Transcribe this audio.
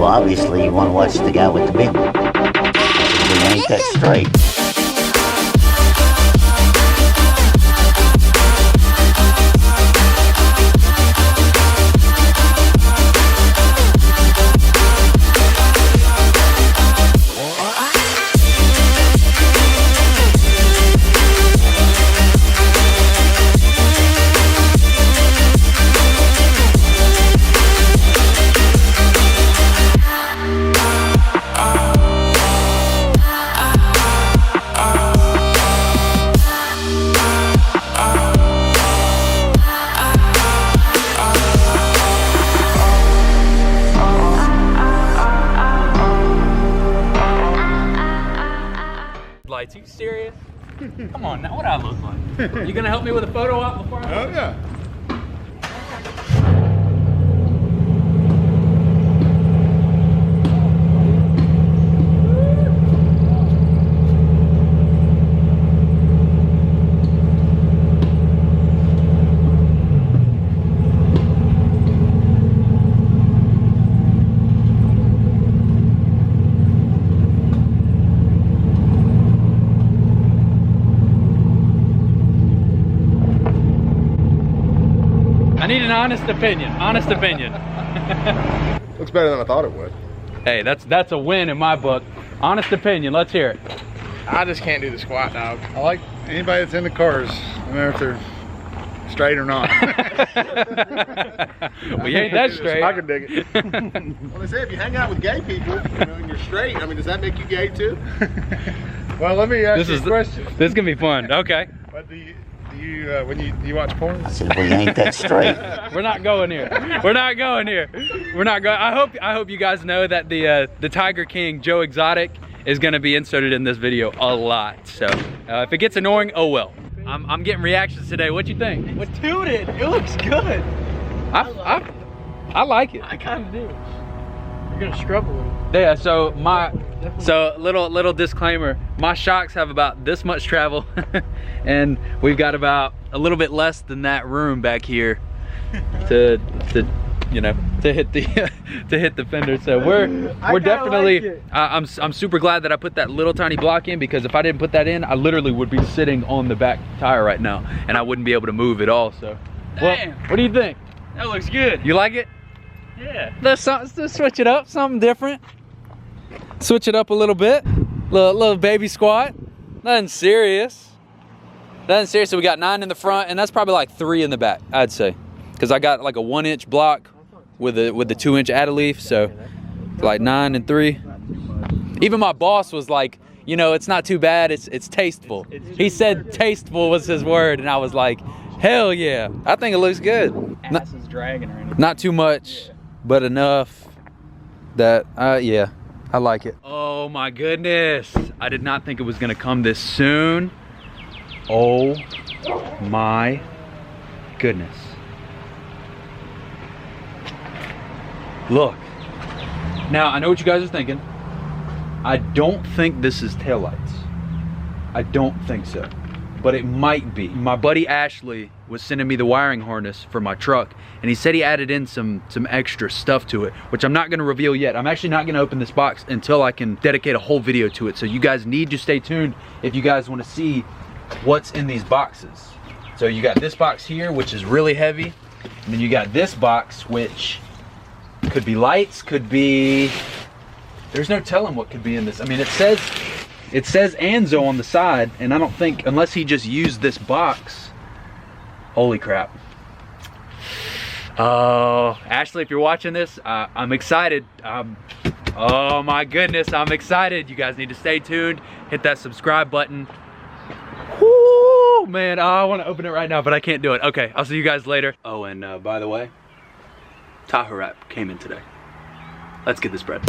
obviously you want to watch the guy with the big one. He ain't that straight. Lights, you serious? Come on now, what do I look like? You gonna help me with a photo op before I... Oh yeah. I need an honest opinion. Honest opinion. Looks better than I thought it would. Hey, that's a win in my book. Honest opinion. Let's hear it. I just can't do the squat, dog. I like anybody that's in the cars, no matter if they're straight or not. Well, you ain't that straight. I can dig it. Well, they say if you hang out with gay people, you know, and you're straight, I mean, does that make you gay too? Well, let me ask you a question. This is gonna be fun. Okay. But when you watch porn? I said, well, you ain't that straight. We're not going here. We're not going here. We're not going. I hope you guys know that the Tiger King Joe Exotic is gonna be inserted in this video a lot. So if it gets annoying, oh well. I'm getting reactions today. What you think? What dude it? It looks good. I like it. I kind of do. You're gonna scrub a little. Yeah. So little disclaimer. My shocks have about this much travel, and we've got about a little bit less than that room back here to you know, to hit the fender. So we're definitely like I'm super glad that I put that little tiny block in, because if I didn't put that in, I literally would be sitting on the back tire right now and I wouldn't be able to move at all. So well, what do you think? That looks good. You like it? Yeah. Let's switch it up, something different. Switch it up a little bit. Little baby squat. Nothing serious. Nothing serious. So we got 9 in the front, and that's probably like 3 in the back, I'd say, because I got like a 1-inch block with the 2-inch add leaf, so like 9 and 3. Even my boss was like, you know, it's not too bad. It's tasteful. He said tasteful was his word, and I was like, hell yeah. I think it looks good. Ass is dragging or anything. Not too much, but enough that yeah, I like it. Oh my goodness. I did not think it was gonna come this soon. Oh my goodness. Look. Now, I know what you guys are thinking. I don't think this is taillights. I don't think so, but it might be. My buddy Ashley was sending me the wiring harness for my truck, and he said he added in some extra stuff to it, which I'm not gonna reveal yet. I'm actually not gonna open this box until I can dedicate a whole video to it. So you guys need to stay tuned if you guys wanna see what's in these boxes. So you got this box here, which is really heavy, and then you got this box, which could be lights, could be, there's no telling what could be in this. I mean, it says Anzo on the side, and I don't think, unless he just used this box, holy crap. Oh, Ashley, if you're watching this, I'm excited. Oh my goodness, I'm excited. You guys need to stay tuned, hit that subscribe button. Woo, man, I want to open it right now, but I can't do it. Okay, I'll see you guys later. Oh, and by the way, Tahoe wrap came in today. Let's get this bread.